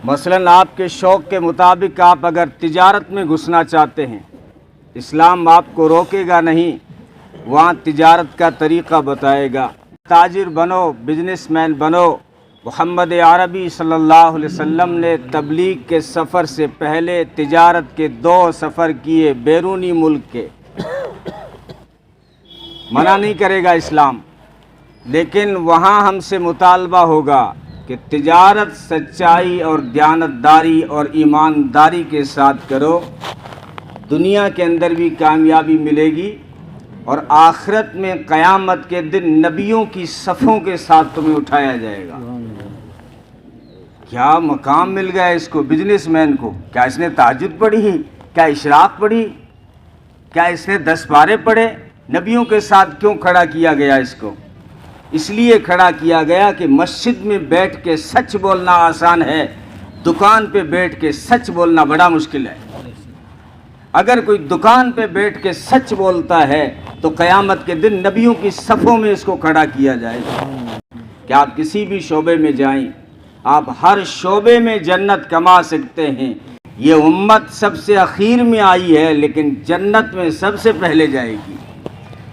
مثلاً آپ کے شوق کے مطابق آپ اگر تجارت میں گھسنا چاہتے ہیں، اسلام آپ کو روکے گا نہیں، وہاں تجارت کا طریقہ بتائے گا۔ تاجر بنو، بزنس مین بنو۔ محمد عربی صلی اللہ علیہ وسلم نے تبلیغ کے سفر سے پہلے تجارت کے 2 سفر کیے بیرونی ملک کے۔ منع نہیں کرے گا اسلام، لیکن وہاں ہم سے مطالبہ ہوگا کہ تجارت سچائی اور دیانتداری اور ایمانداری کے ساتھ کرو، دنیا کے اندر بھی کامیابی ملے گی اور آخرت میں قیامت کے دن نبیوں کی صفوں کے ساتھ تمہیں اٹھایا جائے گا۔ کیا مقام مل گیا اس کو، بزنس مین کو؟ کیا اس نے تہجد پڑھی، کیا اشراق پڑھی، کیا اس نے 10 پارے پڑھے؟ نبیوں کے ساتھ کیوں کھڑا کیا گیا اس کو؟ اس لیے کھڑا کیا گیا کہ مسجد میں بیٹھ کے سچ بولنا آسان ہے، دکان پہ بیٹھ کے سچ بولنا بڑا مشکل ہے۔ اگر کوئی دکان پہ بیٹھ کے سچ بولتا ہے تو قیامت کے دن نبیوں کی صفوں میں اس کو کھڑا کیا جائے گا۔ کہ آپ کسی بھی شعبے میں جائیں، آپ ہر شعبے میں جنت کما سکتے ہیں۔ یہ امت سب سے اخیر میں آئی ہے لیکن جنت میں سب سے پہلے جائے گی۔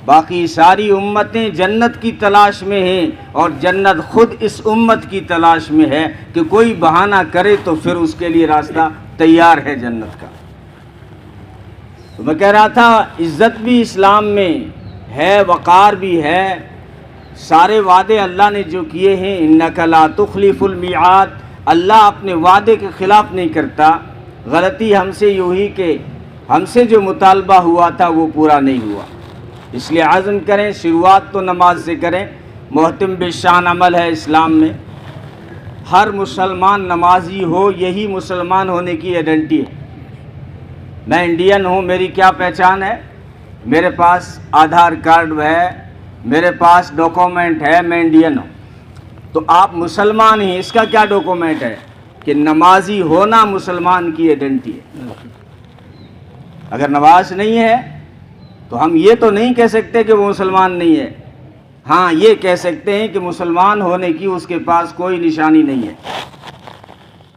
باقی ساری امتیں جنت کی تلاش میں ہیں اور جنت خود اس امت کی تلاش میں ہے کہ کوئی بہانہ کرے تو پھر اس کے لیے راستہ تیار ہے جنت کا۔ تو میں کہہ رہا تھا عزت بھی اسلام میں ہے، وقار بھی ہے۔ سارے وعدے اللہ نے جو کیے ہیں، انک لا تخلف المیعاد، اللہ اپنے وعدے کے خلاف نہیں کرتا۔ غلطی ہم سے یوں ہی کہ ہم سے جو مطالبہ ہوا تھا وہ پورا نہیں ہوا، اس لیے عزم کریں، شروعات تو نماز سے کریں۔ محتم بشان عمل ہے اسلام میں، ہر مسلمان نمازی ہو، یہی مسلمان ہونے کی آئیڈینٹی ہے۔ میں انڈین ہوں، میری کیا پہچان ہے؟ میرے پاس آدھار کارڈ ہے، میرے پاس ڈاکومنٹ ہے، میں انڈین ہوں۔ تو آپ مسلمان ہیں، اس کا کیا ڈاکومنٹ ہے؟ کہ نمازی ہونا مسلمان کی آئیڈینٹی ہے۔ اگر نماز نہیں ہے تو ہم یہ تو نہیں کہہ سکتے کہ وہ مسلمان نہیں ہے، ہاں یہ کہہ سکتے ہیں کہ مسلمان ہونے کی اس کے پاس کوئی نشانی نہیں ہے،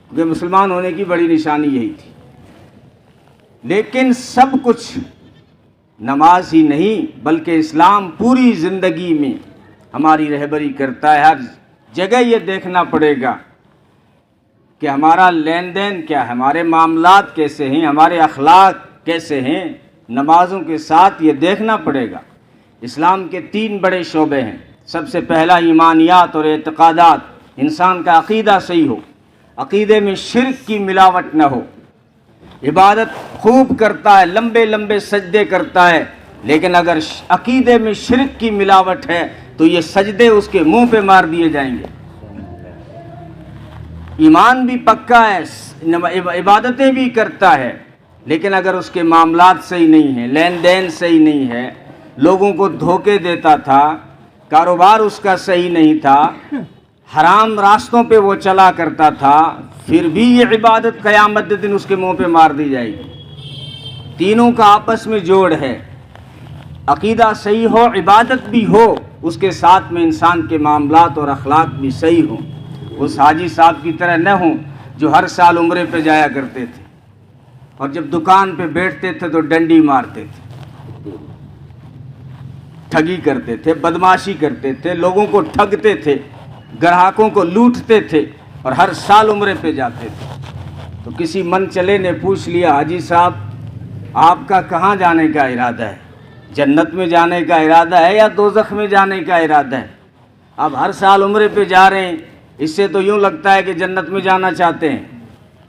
کیونکہ مسلمان ہونے کی بڑی نشانی یہی تھی۔ لیکن سب کچھ نماز ہی نہیں بلکہ اسلام پوری زندگی میں ہماری رہبری کرتا ہے۔ ہر جگہ یہ دیکھنا پڑے گا کہ ہمارا لین دین کیا ہے، ہمارے معاملات کیسے ہیں، ہمارے اخلاق کیسے ہیں۔ نمازوں کے ساتھ یہ دیکھنا پڑے گا۔ اسلام کے 3 بڑے شعبے ہیں۔ سب سے پہلا ایمانیات اور اعتقادات، انسان کا عقیدہ صحیح ہو، عقیدے میں شرک کی ملاوٹ نہ ہو۔ عبادت خوب کرتا ہے، لمبے لمبے سجدے کرتا ہے، لیکن اگر عقیدے میں شرک کی ملاوٹ ہے تو یہ سجدے اس کے منہ پہ مار دیے جائیں گے۔ ایمان بھی پکا ہے، عبادتیں بھی کرتا ہے، لیکن اگر اس کے معاملات صحیح نہیں ہیں، لین دین صحیح نہیں ہے، لوگوں کو دھوکے دیتا تھا، کاروبار اس کا صحیح نہیں تھا، حرام راستوں پہ وہ چلا کرتا تھا، پھر بھی یہ عبادت قیامت کے دن اس کے منہ پہ مار دی جائے گی۔ تینوں کا آپس میں جوڑ ہے، عقیدہ صحیح ہو، عبادت بھی ہو، اس کے ساتھ میں انسان کے معاملات اور اخلاق بھی صحیح ہوں۔ اس حاجی صاحب کی طرح نہ ہوں جو ہر سال عمرے پہ جایا کرتے تھے اور جب دکان پہ بیٹھتے تھے تو ڈنڈی مارتے تھے، ٹھگی کرتے تھے، بدماشی کرتے تھے، لوگوں کو ٹھگتے تھے، گراہکوں کو لوٹتے تھے اور ہر سال عمرے پہ جاتے تھے۔ تو کسی من چلے نے پوچھ لیا، حاجی صاحب آپ کا کہاں جانے کا ارادہ ہے؟ جنت میں جانے کا ارادہ ہے یا دوزخ میں جانے کا ارادہ ہے؟ آپ ہر سال عمرے پہ جا رہے ہیں، اس سے تو یوں لگتا ہے کہ جنت میں جانا چاہتے ہیں،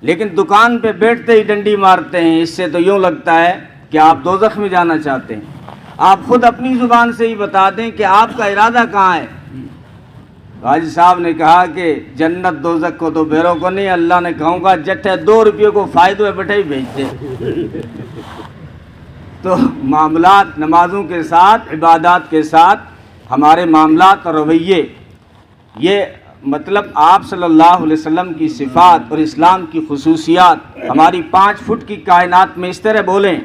لیکن دکان پہ بیٹھتے ہی ڈنڈی مارتے ہیں، اس سے تو یوں لگتا ہے کہ آپ دوزخ میں جانا چاہتے ہیں۔ آپ خود اپنی زبان سے ہی بتا دیں کہ آپ کا ارادہ کہاں ہے۔ حاجی صاحب نے کہا کہ جنت دوزخ کو تو بیروں کو نہیں، اللہ نے کہوں گا جٹھے 2 روپے کو فائدہ بٹھے ہی بھیجتے۔ تو معاملات نمازوں کے ساتھ، عبادات کے ساتھ ہمارے معاملات اور رویے، یہ مطلب آپ صلی اللہ علیہ وسلم کی صفات اور اسلام کی خصوصیات ہماری 5 فٹ کی کائنات میں اس طرح بولیں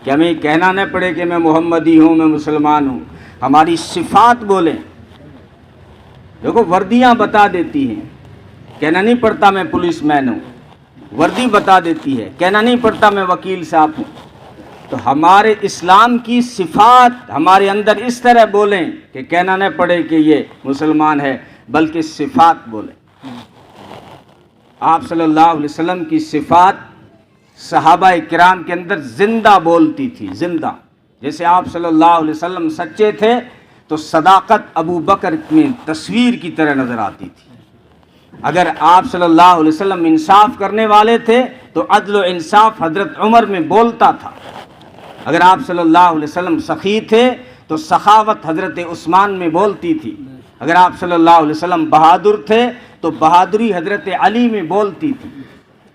کہ ہمیں کہنا نہ پڑے کہ میں محمدی ہوں، میں مسلمان ہوں، ہماری صفات بولیں۔ دیکھو وردیاں بتا دیتی ہیں، کہنا نہیں پڑتا میں پولیس مین ہوں، وردی بتا دیتی ہے، کہنا نہیں پڑتا میں وکیل صاحب ہوں۔ تو ہمارے اسلام کی صفات ہمارے اندر اس طرح بولیں کہ کہنا نہ پڑے کہ یہ مسلمان ہے، بلکہ صفات بولیں۔ آپ صلی اللہ علیہ وسلم کی صفات صحابہ کرام کے اندر زندہ بولتی تھی، زندہ۔ جیسے آپ صلی اللہ علیہ وسلم سچے تھے تو صداقت ابو بکر میں تصویر کی طرح نظر آتی تھی۔ اگر آپ صلی اللہ علیہ وسلم انصاف کرنے والے تھے تو عدل و انصاف حضرت عمر میں بولتا تھا۔ اگر آپ صلی اللہ علیہ وسلم سخی تھے تو سخاوت حضرت عثمان میں بولتی تھی۔ اگر آپ صلی اللہ علیہ وسلم بہادر تھے تو بہادری حضرت علی میں بولتی تھی۔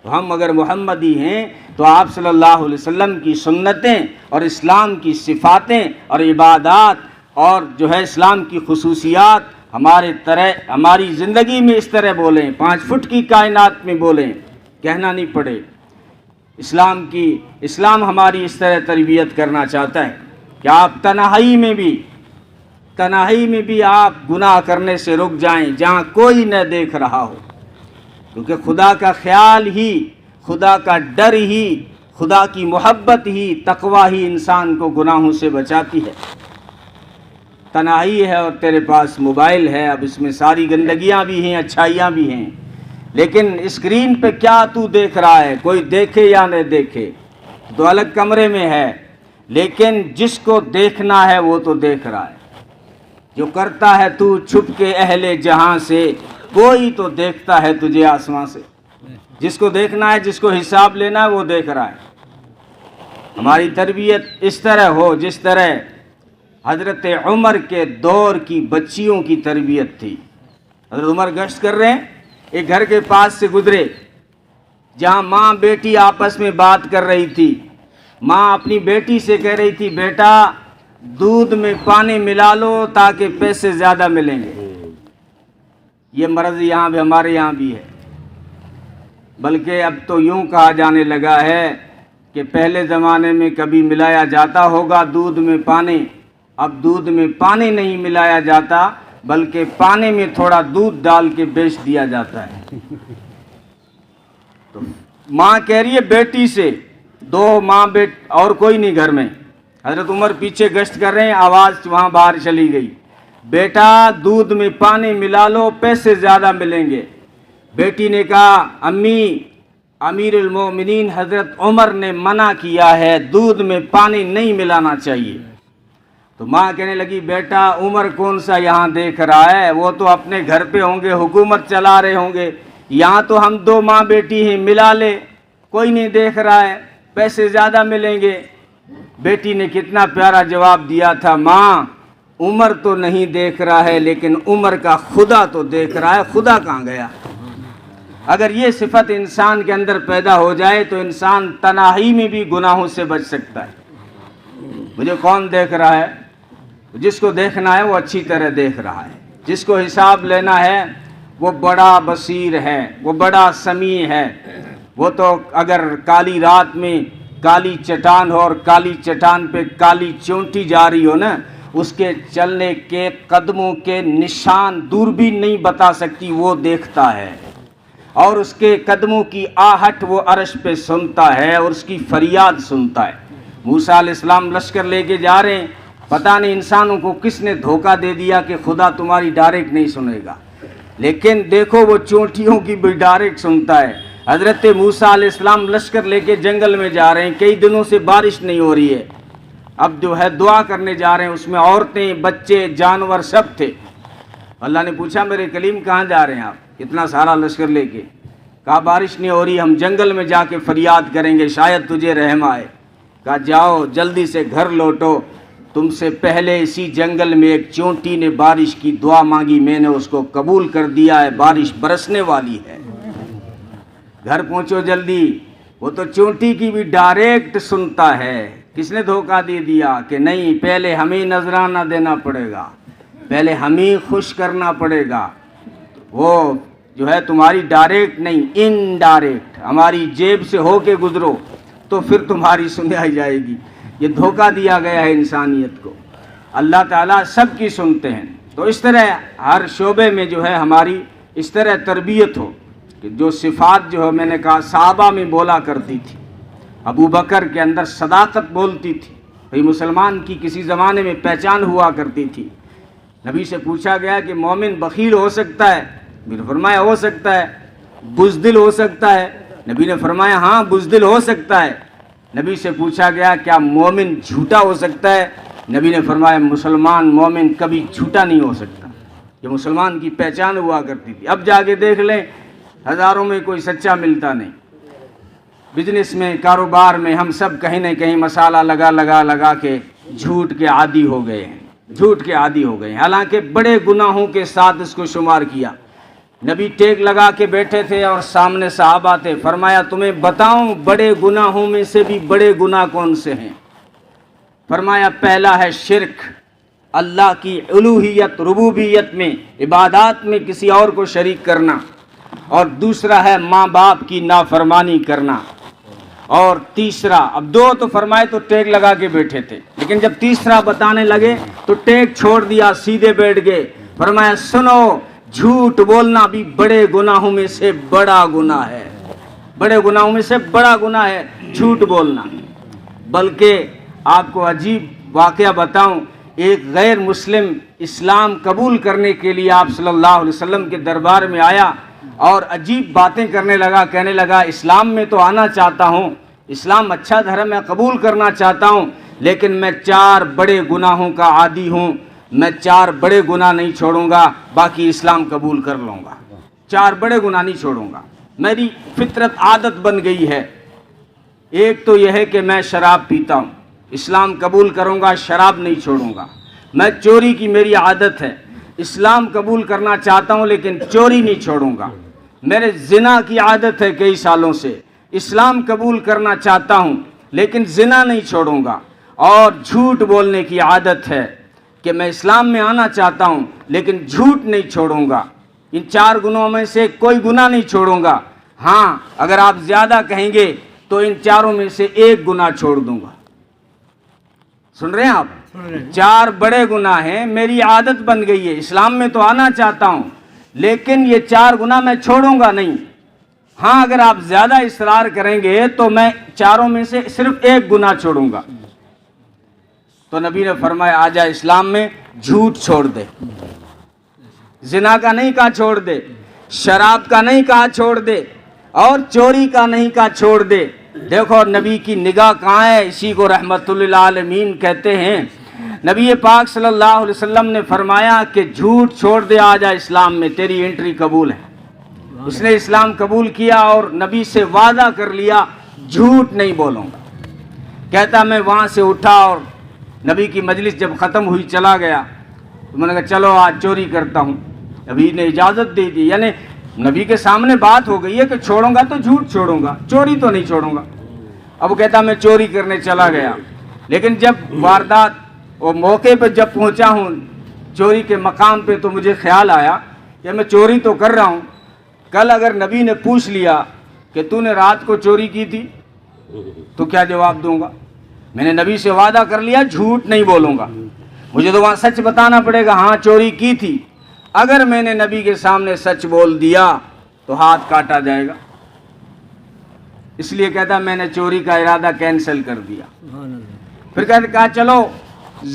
تو ہم اگر محمدی ہیں تو آپ صلی اللہ علیہ وسلم کی سنتیں اور اسلام کی صفاتیں اور عبادات اور جو ہے اسلام کی خصوصیات ہماری زندگی میں اس طرح بولیں، 5 فٹ کی کائنات میں بولیں، کہنا نہیں پڑے۔ اسلام ہماری اس طرح تربیت کرنا چاہتا ہے کہ آپ تنہائی میں بھی آپ گناہ کرنے سے رک جائیں جہاں کوئی نہ دیکھ رہا ہو، کیونکہ خدا کا خیال ہی، خدا کا ڈر ہی، خدا کی محبت ہی، تقوی ہی انسان کو گناہوں سے بچاتی ہے۔ تنہائی ہے اور تیرے پاس موبائل ہے، اب اس میں ساری گندگیاں بھی ہیں، اچھائیاں بھی ہیں، لیکن اسکرین پہ کیا تو دیکھ رہا ہے؟ کوئی دیکھے یا نہ دیکھے تو الگ کمرے میں ہے، لیکن جس کو دیکھنا ہے وہ تو دیکھ رہا ہے۔ جو کرتا ہے تو چھپ کے اہل جہاں سے، کوئی تو دیکھتا ہے تجھے آسمان سے۔ جس کو دیکھنا ہے، جس کو حساب لینا ہے، وہ دیکھ رہا ہے۔ ہماری تربیت اس طرح ہو جس طرح حضرت عمر کے دور کی بچیوں کی تربیت تھی۔ حضرت عمر گشت کر رہے ہیں، ایک گھر کے پاس سے گزرے جہاں ماں بیٹی آپس میں بات کر رہی تھی۔ ماں اپنی بیٹی سے کہہ رہی تھی، بیٹا دودھ میں پانی ملا لو تاکہ پیسے زیادہ ملیں گے۔ یہ مرض یہاں بھی، ہمارے یہاں بھی ہے، بلکہ اب تو یوں کہا جانے لگا ہے کہ پہلے زمانے میں کبھی ملایا جاتا ہوگا دودھ میں پانی، اب دودھ میں پانی نہیں ملایا جاتا بلکہ پانی میں تھوڑا دودھ ڈال کے بیچ دیا جاتا ہے۔ تو ماں کہہ رہی ہے بیٹی سے، دو ماں اور کوئی نہیں گھر میں، حضرت عمر پیچھے گشت کر رہے ہیں، آواز وہاں باہر چلی گئی، بیٹا دودھ میں پانی ملا لو پیسے زیادہ ملیں گے۔ بیٹی نے کہا، امی امیر المومنین حضرت عمر نے منع کیا ہے، دودھ میں پانی نہیں ملانا چاہیے۔ تو ماں کہنے لگی، بیٹا عمر کون سا یہاں دیکھ رہا ہے، وہ تو اپنے گھر پہ ہوں گے، حکومت چلا رہے ہوں گے، یہاں تو ہم 2 ماں بیٹی ہیں، ملا لے، کوئی نہیں دیکھ رہا ہے، پیسے زیادہ ملیں گے۔ بیٹی نے کتنا پیارا جواب دیا تھا، ماں عمر تو نہیں دیکھ رہا ہے لیکن عمر کا خدا تو دیکھ رہا ہے، خدا کہاں گیا؟ اگر یہ صفت انسان کے اندر پیدا ہو جائے تو انسان تنہائی میں بھی گناہوں سے بچ سکتا ہے۔ مجھے کون دیکھ رہا ہے؟ جس کو دیکھنا ہے وہ اچھی طرح دیکھ رہا ہے، جس کو حساب لینا ہے وہ بڑا بصیر ہے، وہ بڑا سمیع ہے۔ وہ تو اگر کالی رات میں کالی چٹان ہو اور کالی چٹان پہ کالی چونٹی جا رہی ہو نا، اس کے چلنے کے قدموں کے نشان دوربین نہیں بتا سکتی، وہ دیکھتا ہے، اور اس کے قدموں کی آہٹ وہ عرش پہ سنتا ہے اور اس کی فریاد سنتا ہے۔ موسیٰ علیہ السلام لشکر لے کے جا رہے ہیں، پتہ نہیں انسانوں کو کس نے دھوکہ دے دیا کہ خدا تمہاری ڈائریکٹ نہیں سنے گا، لیکن دیکھو وہ چونٹیوں کی بھی ڈائریکٹ سنتا ہے۔ حضرت موسیٰ علیہ السلام لشکر لے کے جنگل میں جا رہے ہیں، کئی دنوں سے بارش نہیں ہو رہی ہے، اب جو ہے دعا کرنے جا رہے ہیں، اس میں عورتیں بچے جانور سب تھے۔ اللہ نے پوچھا، میرے کلیم کہاں جا رہے ہیں آپ اتنا سارا لشکر لے کے؟ کہا بارش نہیں ہو رہی، ہم جنگل میں جا کے فریاد کریں گے شاید تجھے رحم آئے۔ کہا جاؤ جلدی سے گھر لوٹو، تم سے پہلے اسی جنگل میں ایک چونٹی نے بارش کی دعا مانگی، میں نے اس کو قبول کر دیا ہے، بارش برسنے والی ہے، گھر پہنچو جلدی۔ وہ تو چونٹی کی بھی ڈائریکٹ سنتا ہے۔ کس نے دھوکہ دے دیا کہ نہیں، پہلے ہمیں نذرانہ دینا پڑے گا، پہلے ہمیں خوش کرنا پڑے گا، وہ جو ہے تمہاری ڈائریکٹ نہیں انڈائریکٹ، ہماری جیب سے ہو کے گزرو تو پھر تمہاری سنائی جائے گی۔ یہ دھوکہ دیا گیا ہے انسانیت کو، اللہ تعالیٰ سب کی سنتے ہیں۔ تو اس طرح ہر شعبے میں جو ہے ہماری اس طرح تربیت ہو کہ جو صفات جو ہے میں نے کہا صحابہ میں بولا کرتی تھی، ابو بکر کے اندر صداقت بولتی تھی، بھئی مسلمان کی کسی زمانے میں پہچان ہوا کرتی تھی۔ نبی سے پوچھا گیا کہ مومن بخیل ہو سکتا ہے؟ نبی نے فرمایا ہو سکتا ہے۔ بزدل ہو سکتا ہے؟ نبی نے فرمایا ہاں بزدل ہو سکتا ہے۔ نبی سے پوچھا گیا کیا مومن جھوٹا ہو سکتا ہے؟ نبی نے فرمایا مسلمان مومن کبھی جھوٹا نہیں ہو سکتا۔ یہ مسلمان کی پہچان ہوا کرتی تھی۔ اب جا کے دیکھ لیں ہزاروں میں کوئی سچا ملتا نہیں۔ بزنس میں، کاروبار میں ہم سب کہیں نہ کہیں مسالہ لگا کے جھوٹ کے عادی ہو گئے ہیں، جھوٹ کے عادی ہو گئے ہیں، حالانکہ بڑے گناہوں کے ساتھ اس کو شمار کیا۔ نبی ٹیک لگا کے بیٹھے تھے اور سامنے صحابہ تھے، فرمایا تمہیں بتاؤں بڑے گناہوں میں سے بھی بڑے گناہ کون سے ہیں؟ فرمایا پہلا ہے شرک، اللہ کی الوہیت ربوبیت میں، عبادات میں کسی اور کو شریک کرنا، اور دوسرا ہے ماں باپ کی نافرمانی کرنا، اور تیسرا، اب دو تو فرمائے تو ٹیک لگا کے بیٹھے تھے، لیکن جب تیسرا بتانے لگے تو ٹیک چھوڑ دیا، سیدھے بیٹھ گئے۔ فرمایا سنو، جھوٹ بولنا بھی بڑے گناہوں میں سے بڑا گناہ ہے، بڑے گناہوں میں سے بڑا گناہ ہے جھوٹ بولنا۔ بلکہ آپ کو عجیب واقعہ بتاؤں، ایک غیر مسلم اسلام قبول کرنے کے لیے آپ صلی اللہ علیہ وسلم کے دربار میں آیا اور عجیب باتیں کرنے لگا، کہنے لگا اسلام میں تو آنا چاہتا ہوں، اسلام اچھا دھرم ہے، قبول کرنا چاہتا ہوں، لیکن میں 4 بڑے گناہوں کا عادی ہوں، میں 4 بڑے گناہ نہیں چھوڑوں گا، باقی اسلام قبول کر لوں گا، 4 بڑے گناہ نہیں چھوڑوں گا، میری فطرت عادت بن گئی ہے۔ ایک تو یہ ہے کہ میں شراب پیتا ہوں، اسلام قبول کروں گا، شراب نہیں چھوڑوں گا۔ میں چوری کی میری عادت ہے، اسلام قبول کرنا چاہتا ہوں لیکن چوری نہیں چھوڑوں گا۔ میرے زنا کی عادت ہے کئی سالوں سے، اسلام قبول کرنا چاہتا ہوں لیکن زنا نہیں چھوڑوں گا۔ اور جھوٹ بولنے کی عادت ہے کہ میں اسلام میں آنا چاہتا ہوں لیکن جھوٹ نہیں چھوڑوں گا۔ ان 4 گناہوں میں سے کوئی گناہ نہیں چھوڑوں گا۔ ہاں اگر آپ زیادہ کہیں گے تو ان 4 میں سے ایک گناہ چھوڑ دوں گا۔ سن رہے ہیں آپ؟ 4 بڑے گناہ ہیں، میری عادت بن گئی ہے، اسلام میں تو آنا چاہتا ہوں لیکن یہ 4 گناہ میں چھوڑوں گا نہیں۔ ہاں اگر آپ زیادہ اصرار کریں گے تو میں 4 میں سے صرف ایک گناہ چھوڑوں گا۔ تو نبی نے فرمایا آجا اسلام میں، جھوٹ چھوڑ دے، زنا کا نہیں کہا چھوڑ دے، شراب کا نہیں کہا چھوڑ دے، اور چوری کا نہیں کہا چھوڑ دے۔ دیکھو نبی کی نگاہ کہاں ہے، اسی کو رحمت للعالمین کہتے ہیں۔ نبی پاک صلی اللہ علیہ وسلم نے فرمایا کہ جھوٹ چھوڑ دے، آجا اسلام میں، تیری انٹری قبول ہے۔ اس نے اسلام قبول کیا اور نبی سے وعدہ کر لیا جھوٹ نہیں بولوں گا۔ کہتا میں وہاں سے اٹھا اور نبی کی مجلس جب ختم ہوئی چلا گیا، تو میں نے کہا چلو آج چوری کرتا ہوں۔ نبی نے اجازت دے دی، یعنی نبی کے سامنے بات ہو گئی ہے کہ چھوڑوں گا تو جھوٹ چھوڑوں گا، چوری تو نہیں چھوڑوں گا۔ اب وہ کہتا میں چوری کرنے چلا گیا، لیکن جب واردات اور موقع پہ جب پہنچا ہوں چوری کے مقام پہ، تو مجھے خیال آیا کہ میں چوری تو کر رہا ہوں، کل اگر نبی نے پوچھ لیا کہ تو نے رات کو چوری کی تھی تو کیا جواب دوں گا؟ میں نے نبی سے وعدہ کر لیا جھوٹ نہیں بولوں گا، مجھے تو وہاں سچ بتانا پڑے گا، ہاں چوری کی تھی۔ اگر میں نے نبی کے سامنے سچ بول دیا تو ہاتھ کاٹا جائے گا، اس لیے کہتا میں نے چوری کا ارادہ کینسل کر دیا۔ پھر کہا چلو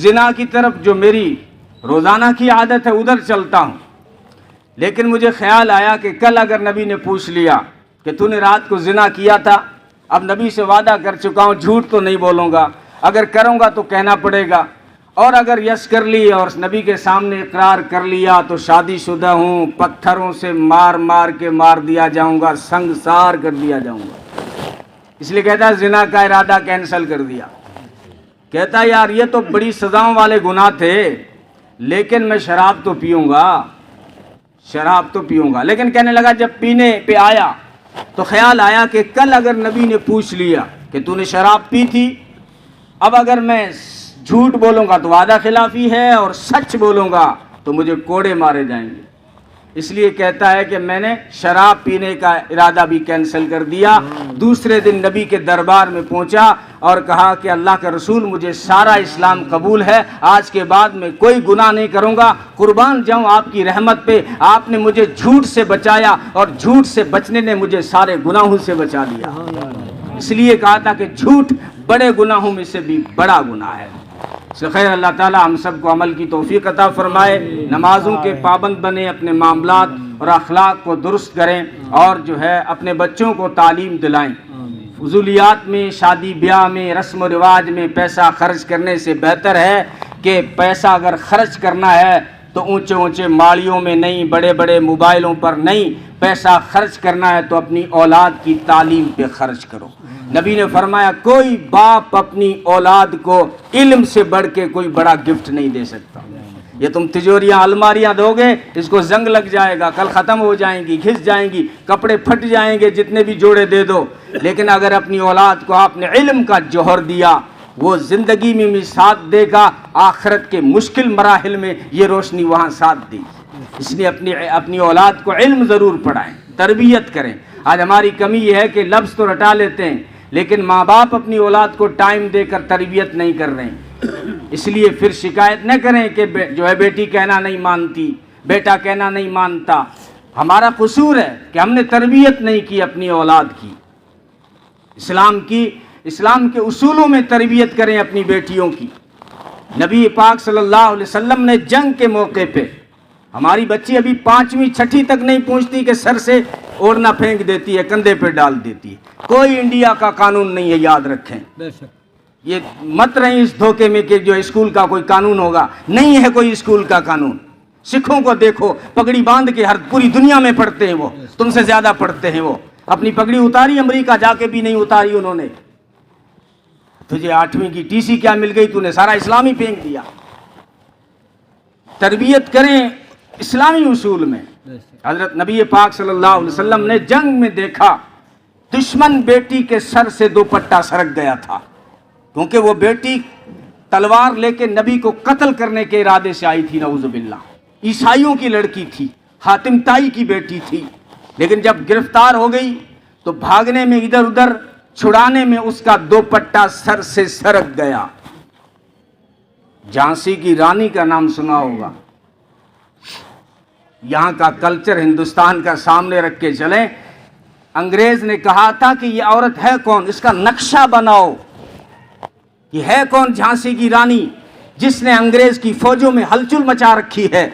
زنا کی طرف جو میری روزانہ کی عادت ہے ادھر چلتا ہوں، لیکن مجھے خیال آیا کہ کل اگر نبی نے پوچھ لیا کہ تو نے رات کو زنا کیا تھا، اب نبی سے وعدہ کر چکا ہوں جھوٹ تو نہیں بولوں گا، اگر کروں گا تو کہنا پڑے گا، اور اگر یس کر لی اور نبی کے سامنے اقرار کر لیا تو شادی شدہ ہوں، پتھروں سے مار مار کے مار دیا جاؤں گا، سنگسار کر دیا جاؤں گا۔ اس لیے کہتا ہے زنا کا ارادہ کینسل کر دیا۔ کہتا ہے یار یہ تو بڑی سزاؤں والے گناہ تھے، لیکن میں شراب تو پیوں گا، شراب تو پیوں گا۔ لیکن کہنے لگا جب پینے پہ آیا تو خیال آیا کہ کل اگر نبی نے پوچھ لیا کہ تو نے شراب پی تھی، اب اگر میں جھوٹ بولوں گا تو وعدہ خلافی ہے، اور سچ بولوں گا تو مجھے کوڑے مارے جائیں گے، اس لیے کہتا ہے کہ میں نے شراب پینے کا ارادہ بھی کینسل کر دیا۔ دوسرے دن نبی کے دربار میں پہنچا اور کہا کہ اللہ کا رسول مجھے سارا اسلام قبول ہے، آج کے بعد میں کوئی گناہ نہیں کروں گا، قربان جاؤں آپ کی رحمت پہ، آپ نے مجھے جھوٹ سے بچایا اور جھوٹ سے بچنے نے مجھے سارے گناہوں سے بچا لیا۔ اس لیے کہا تھا کہ جھوٹ بڑے گناہوں میں سے بھی بڑا گناہ ہے۔ خیر اللہ تعالی ہم سب کو عمل کی توفیق عطا فرمائے، نمازوں کے پابند بنیں، اپنے معاملات اور اخلاق کو درست کریں، اور جو ہے اپنے بچوں کو تعلیم دلائیں۔ فضولیات میں، شادی بیاہ میں، رسم و رواج میں پیسہ خرچ کرنے سے بہتر ہے کہ پیسہ اگر خرچ کرنا ہے تو اونچے اونچے ماڑیوں میں نہیں، بڑے بڑے موبائلوں پر نہیں، پیسہ خرچ کرنا ہے تو اپنی اولاد کی تعلیم پہ خرچ کرو۔ نبی نے فرمایا کوئی باپ اپنی اولاد کو علم سے بڑھ کے کوئی بڑا گفٹ نہیں دے سکتا۔ یہ تم تجوریاں الماریاں دو گے، اس کو زنگ لگ جائے گا، کل ختم ہو جائیں گی، گھس جائیں گی، کپڑے پھٹ جائیں گے، جتنے بھی جوڑے دے دو۔ لیکن اگر اپنی اولاد کو آپ نے علم کا جوہر دیا، وہ زندگی میں بھی ساتھ دے گا، آخرت کے مشکل مراحل میں یہ روشنی وہاں ساتھ دی۔ اس لیے اپنی اولاد کو علم ضرور پڑھائیں، تربیت کریں۔ آج ہماری کمی یہ ہے کہ لفظ تو رٹا لیتے ہیں لیکن ماں باپ اپنی اولاد کو ٹائم دے کر تربیت نہیں کر رہے ہیں۔ اس لیے پھر شکایت نہ کریں کہ جو ہے بیٹی کہنا نہیں مانتی، بیٹا کہنا نہیں مانتا۔ ہمارا قصور ہے کہ ہم نے تربیت نہیں کی اپنی اولاد کی۔ اسلام کے اصولوں میں تربیت کریں اپنی بیٹیوں کی۔ نبی پاک صلی اللہ علیہ وسلم نے جنگ کے موقع پہ، ہماری بچی ابھی 5ویں 6ٹھی تک نہیں پہنچتی کہ سر سے اوڑھنا پھینک دیتی ہے، کندھے پہ ڈال دیتی ہے۔ کوئی انڈیا کا قانون نہیں ہے، یاد رکھیں۔ یہ مت رہیں اس دھوکے میں کہ جو اسکول کا کوئی قانون ہوگا، نہیں ہے کوئی اسکول کا قانون۔ سکھوں کو دیکھو، پگڑی باندھ کے ہر پوری دنیا میں پڑھتے ہیں، وہ تم سے زیادہ پڑھتے ہیں۔ وہ اپنی پگڑی اتاری، امریکہ جا کے بھی نہیں اتاری انہوں نے۔ تجھے 8ویں کی ٹی سی کیا مل گئی، تو نے سارا اسلامی پھینک دیا۔ تربیت کریں اسلامی اصول میں۔ حضرت نبی پاک صلی اللہ علیہ وسلم نے جنگ میں دیکھا دشمن بیٹی کے سر سے دوپٹہ سرک گیا تھا، کیونکہ وہ بیٹی تلوار لے کے نبی کو قتل کرنے کے ارادے سے آئی تھی، نعوذ باللہ۔ عیسائیوں کی لڑکی تھی، حاتم طائی کی بیٹی تھی، لیکن جب گرفتار ہو گئی تو بھاگنے میں، ادھر ادھر چھڑانے میں اس کا دوپٹہ سر سے سرک گیا۔ جھانسی کی رانی کا نام سنا ہوگا۔ یہاں کا کلچر ہندوستان کا سامنے رکھ کے چلیں۔ انگریز نے کہا تھا کہ یہ عورت ہے کون، اس کا نقشہ بناؤ، یہ ہے کون جھانسی کی رانی جس نے انگریز کی فوجوں میں ہلچل مچا رکھی ہے۔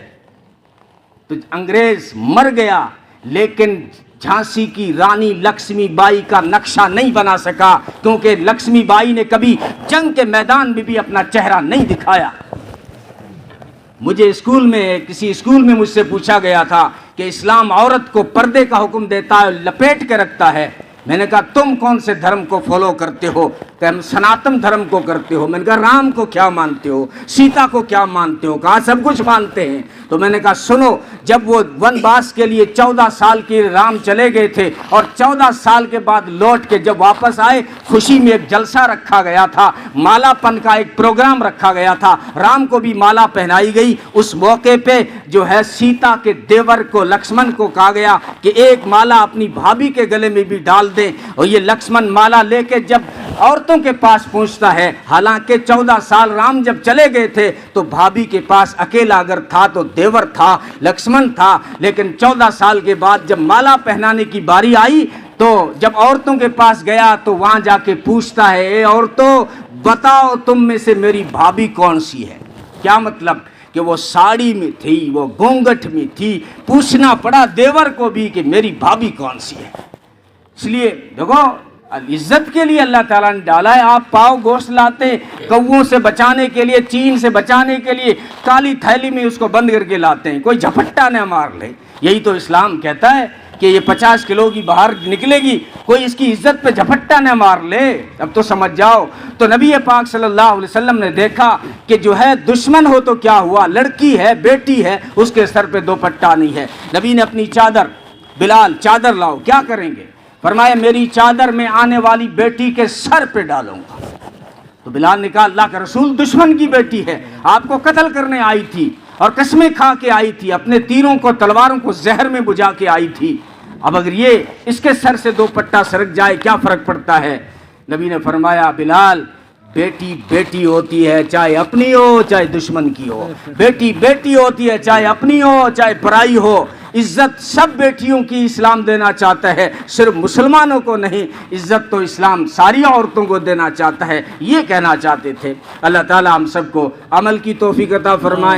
تو انگریز مر گیا، لیکن جھانسی کی رانی لکشمی بائی کا نقشہ نہیں بنا سکا، کیونکہ لکشمی بائی نے کبھی جنگ کے میدان میں بھی اپنا چہرہ نہیں دکھایا۔ مجھے کسی اسکول میں مجھ سے پوچھا گیا تھا کہ اسلام عورت کو پردے کا حکم دیتا ہے، لپیٹ کے رکھتا ہے۔ میں نے کہا تم کون سے دھرم کو فالو کرتے ہو؟ کہ ہم سناتن دھرم کو کرتے ہو۔ میں نے کہا رام کو کیا مانتے ہو، سیتا کو کیا مانتے ہو؟ کہا سب کچھ مانتے ہیں۔ تو میں نے کہا سنو، جب وہ ونواس کے لیے 14 سال کے رام چلے گئے تھے اور 14 سال کے بعد لوٹ کے جب واپس آئے، خوشی میں ایک جلسہ رکھا گیا تھا، مالا پن کا ایک پروگرام رکھا گیا تھا، رام کو بھی مالا پہنائی گئی۔ اس موقع پہ جو ہے سیتا کے دیور کو، لکشمن کو کہا گیا کہ ایک مالا اپنی بھابھی کے گلے میں بھی ڈال دیں، اور یہ لکشمن مالا لے کے جب عورتوں کے پاس پہنچتا ہے، حالانکہ 14 سال رام جب چلے گئے تھے تو بھابھی کے پاس اکیلا اگر تھا تو دیور تھا، لکشمن تھا، لیکن 14 سال کے بعد جب مالا پہنانے کی باری آئی تو جب عورتوں کے پاس گیا تو وہاں جا کے پوچھتا ہے اے عورتوں بتاؤ تم میں سے میری بھابھی کون سی ہے۔ کیا مطلب کہ وہ ساڑی میں تھی، وہ گھونگھٹ میں تھی، پوچھنا پڑا دیور کو بھی کہ میری بھابھی کون سی ہے۔ اس لیے دیکھو عزت کے لیے اللہ تعالیٰ نے ڈالا ہے۔ آپ پاؤ گوشت لاتے کووں سے بچانے کے لیے، چین سے بچانے کے لیے کالی تھیلی میں اس کو بند کر کے لاتے ہیں، کوئی جھپٹا نہ مار لے۔ یہی تو اسلام کہتا ہے کہ یہ 50 کلو کی باہر نکلے گی، کوئی اس کی عزت پہ جھپٹا نہ مار لے۔ اب تو سمجھ جاؤ۔ تو نبی پاک صلی اللہ علیہ وسلم نے دیکھا کہ جو ہے دشمن ہو تو کیا ہوا، لڑکی ہے، بیٹی ہے، اس کے سر پہ دوپٹہ نہیں ہے۔ نبی نے اپنی چادر، بلال چادر لاؤ، کیا کریں گے؟ فرمایا میری چادر میں آنے والی بیٹی کے سر پہ ڈالوں گا۔ تو بلال نے کہا اللہ کا رسول دشمن کی بیٹی ہے، آپ کو قتل کرنے آئی تھی۔ اور قسمیں کھا کے آئی تھی، اپنے تیروں کو تلواروں کو زہر میں بجھا کے آئی تھی. اب اگر یہ اس کے سر سے 2 پٹا سرک جائے کیا فرق پڑتا ہے؟ نبی نے فرمایا بلال بیٹی بیٹی ہوتی ہے چاہے اپنی ہو چاہے دشمن کی ہو، بیٹی بیٹی ہوتی ہے چاہے اپنی ہو چاہے پرائی ہو. عزت سب بیٹیوں کی اسلام دینا چاہتا ہے، صرف مسلمانوں کو نہیں، عزت تو اسلام ساری عورتوں کو دینا چاہتا ہے. یہ کہنا چاہتے تھے. اللہ تعالی ہم سب کو عمل کی توفیق عطا فرمائے.